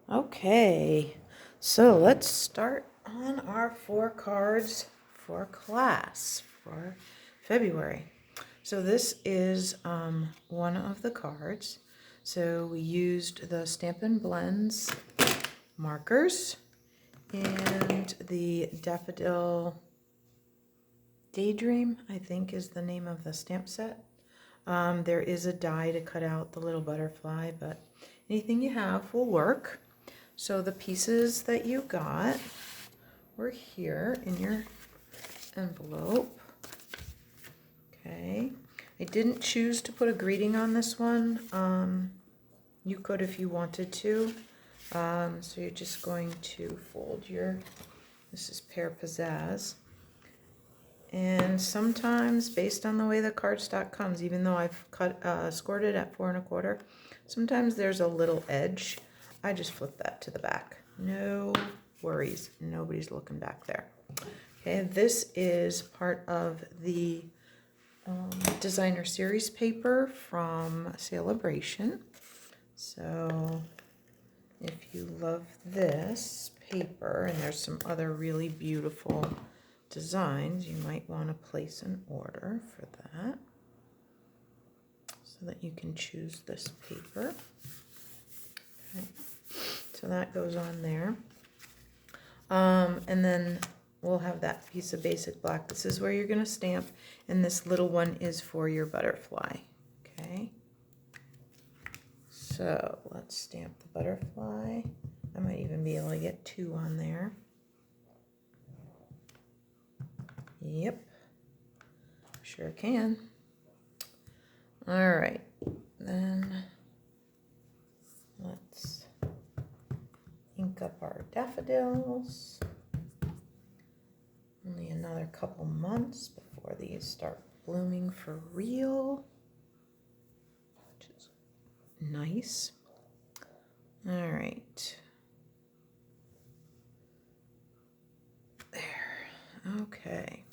Okay, so let's start on our 4 cards for class for February. So this is one of the cards. So we used the Stampin' Blends markers and the Daffodil Daydream, I think is the name of the stamp set. There is a die to cut out the little butterfly, but anything you have will work. So the pieces that you got were here in your envelope. Okay. I didn't choose to put a greeting on this one. You could if you wanted to. So you're just going to fold this is Pear Pizzazz. And sometimes, based on the way the cardstock comes, even though I've scored it at 4 1/4, sometimes there's a little edge. I just flip that to the back. No worries. Nobody's looking back there. Okay, this is part of the designer series paper from Celebration. So if you love this paper, and there's some other really beautiful designs, you might want to place an order for that so that you can choose this paper. Okay. So that goes on there. And then we'll have that piece of basic black. This is where you're going to stamp, and this little one is for your butterfly. Okay. So let's stamp the butterfly. I might even be able to get 2 on there. Yep. Sure can. All right. Then let's ink up our daffodils. Only another couple months before these start blooming for real, which is nice. All right. There. Okay.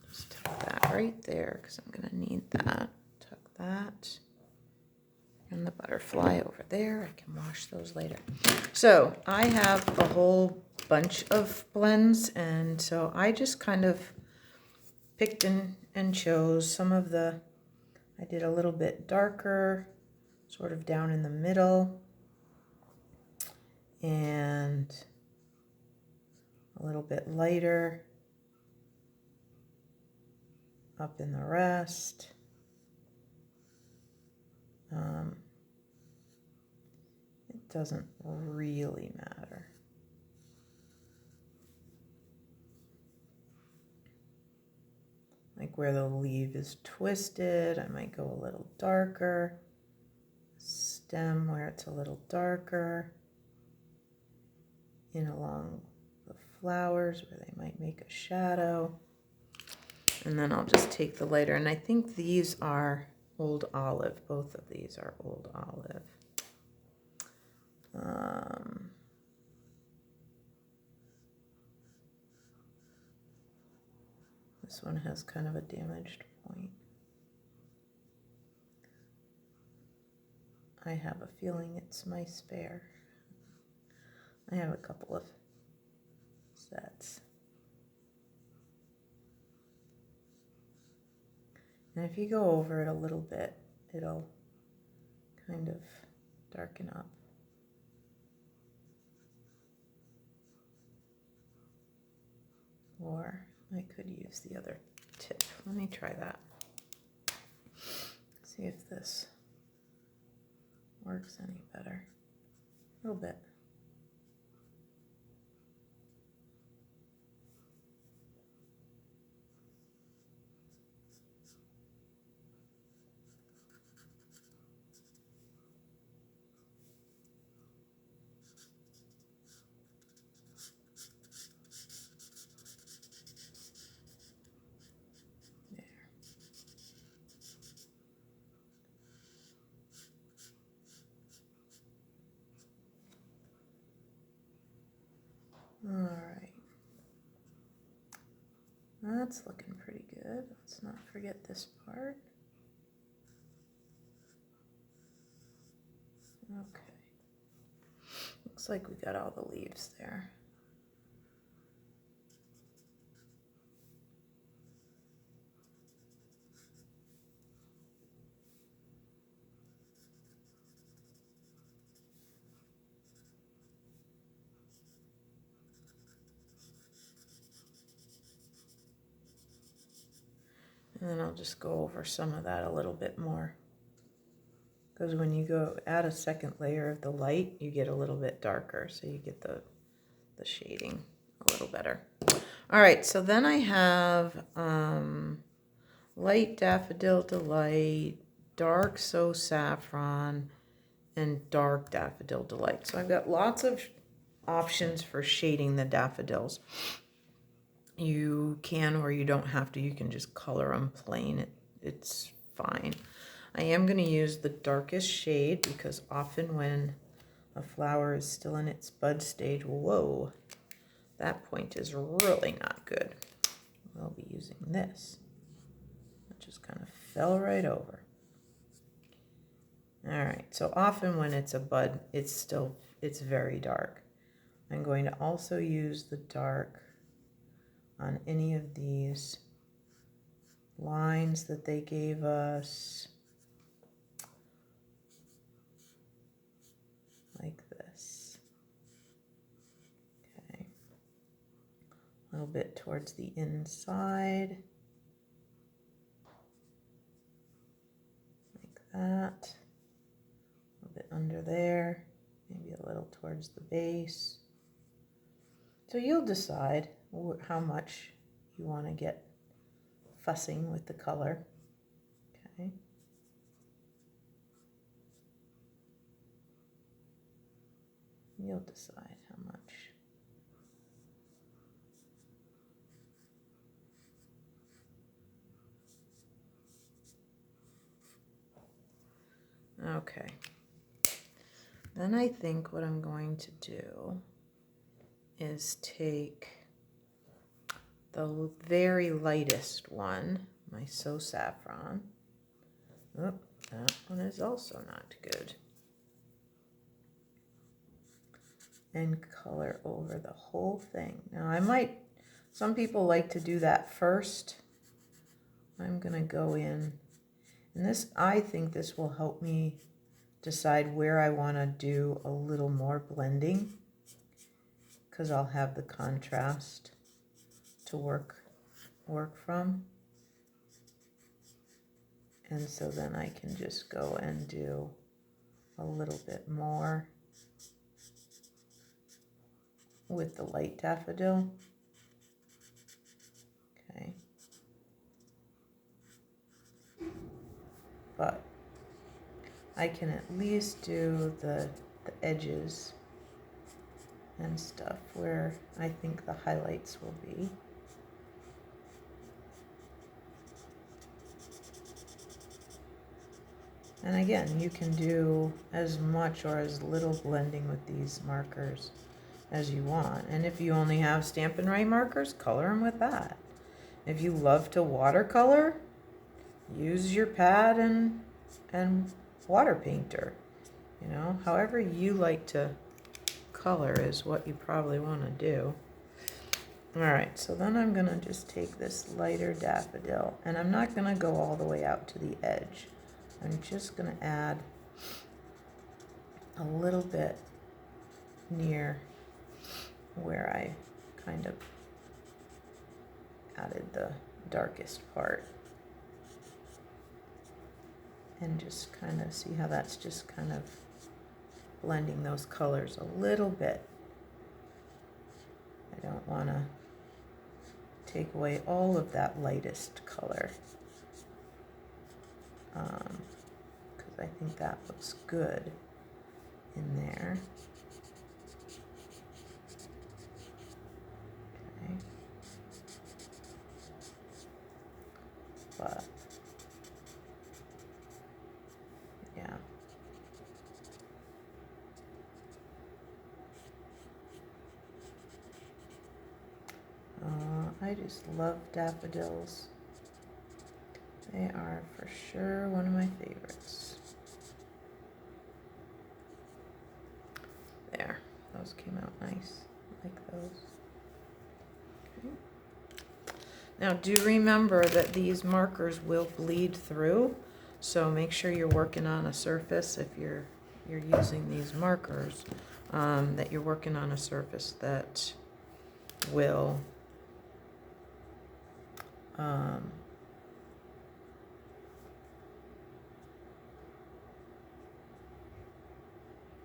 Just tuck that right there because I'm going to need that. Tuck that. And the butterfly over there. I can wash those later. So I have a whole bunch of blends, and so I just kind of picked and chose some of the, I did a little bit darker, sort of down in the middle, and a little bit lighter up in the rest. It doesn't really matter. Like where the leaf is twisted, I might go a little darker. Stem where it's a little darker. In along the flowers where they might make a shadow. And then I'll just take the lighter. And I think these are Old Olive. Both of these are Old Olive. This one has kind of a damaged point. I have a feeling it's my spare. I have a couple of sets. And if you go over it a little bit, it'll kind of darken up. Or I could use the other tip. Let me try that. See if this works any better. A little bit. All right, that's looking pretty good. Let's not forget this part. Okay. Looks like we got all the leaves there. And then I'll just go over some of that a little bit more. Because when you go add a second layer of the light, you get a little bit darker, so you get the shading a little better. All right, so then I have light Daffodil Delight, dark So Saffron, and dark Daffodil Delight. So I've got lots of options for shading the daffodils. You can, or you don't have to. You can just color them plain. It's fine. I am going to use the darkest shade because often when a flower is still in its bud stage, whoa, that point is really not good. We'll be using this. It just kind of fell right over. All right, so often when it's a bud, it's very dark. I'm going to also use the dark on any of these lines that they gave us, like this. Okay, a little bit towards the inside, like that, a little bit under there, maybe a little towards the base. So you'll decide how much you want to get fussing with the color. Okay. You'll decide how much. Okay. Then I think what I'm going to do is take the very lightest one, my So Saffron. Oh, that one is also not good. And color over the whole thing. Now some people like to do that first. I'm gonna go in, and I think this will help me decide where I wanna do a little more blending, because I'll have the contrast to work from. And so then I can just go and do a little bit more with the light daffodil. Okay. But I can at least do the edges and stuff where I think the highlights will be. And again, you can do as much or as little blending with these markers as you want. And if you only have Stampin' Right markers, color them with that. If you love to watercolor, use your pad and water painter. You know, however you like to color is what you probably want to do. All right, so then I'm going to just take this lighter daffodil, and I'm not going to go all the way out to the edge. I'm just going to add a little bit near where I kind of added the darkest part. And just kind of see how that's just kind of blending those colors a little bit. I don't want to take away all of that lightest color, because I think that looks good in there. Okay. But yeah. I just love daffodils. They are for sure one of my favorites. Now do remember that these markers will bleed through, so make sure you're working on a surface if you're using these markers, that you're working on a surface that will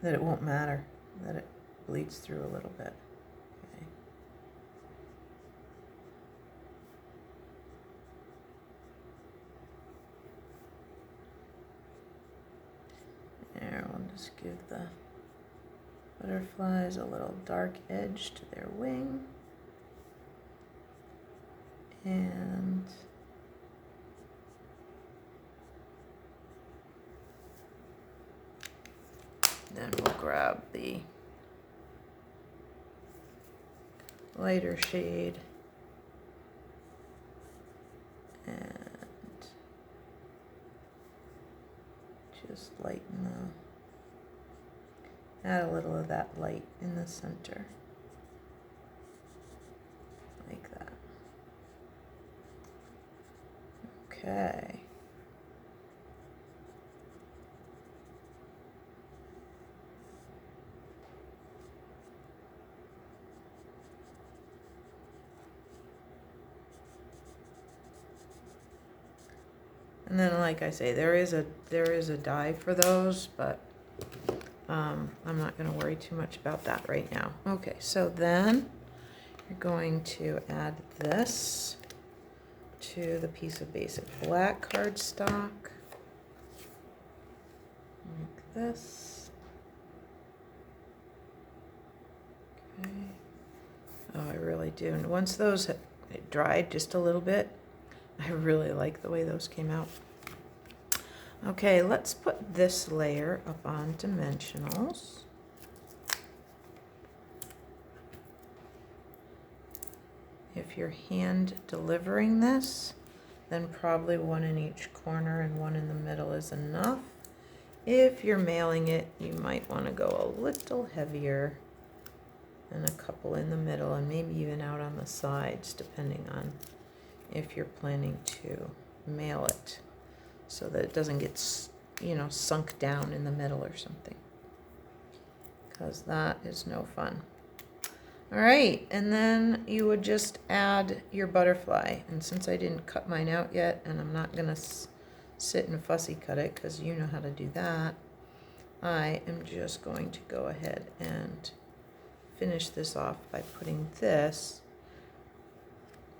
that it won't matter, that it bleeds through a little bit. Okay. There, we'll just give the butterflies a little dark edge to their wing. And then we'll grab the lighter shade and just lighten add a little of that light in the center, like that. Okay. And then, like I say, there is a die for those, but I'm not going to worry too much about that right now. Okay, so then you're going to add this to the piece of basic black cardstock, like this. Okay. Oh, I really do. And once those have dried just a little bit, I really like the way those came out. Okay, let's put this layer up on dimensionals. If you're hand delivering this, then probably one in each corner and one in the middle is enough. If you're mailing it, you might want to go a little heavier and a couple in the middle and maybe even out on the sides, depending on if you're planning to mail it, so that it doesn't get, you know, sunk down in the middle or something, because that is no fun. All right, and then you would just add your butterfly. And since I didn't cut mine out yet, and I'm not gonna sit and fussy cut it because you know how to do that, I am just going to go ahead and finish this off by putting this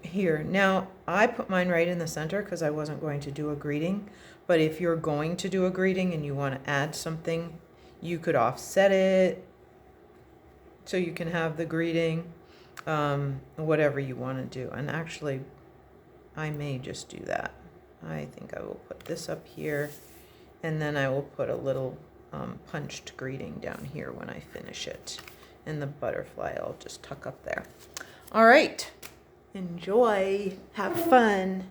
here. Now, I put mine right in the center because I wasn't going to do a greeting, but if you're going to do a greeting and you want to add something, you could offset it so you can have the greeting, whatever you want to do. And actually, I may just do that. I think I will put this up here, and then I will put a little punched greeting down here when I finish it. And the butterfly I'll just tuck up there. All right. Enjoy. Have fun.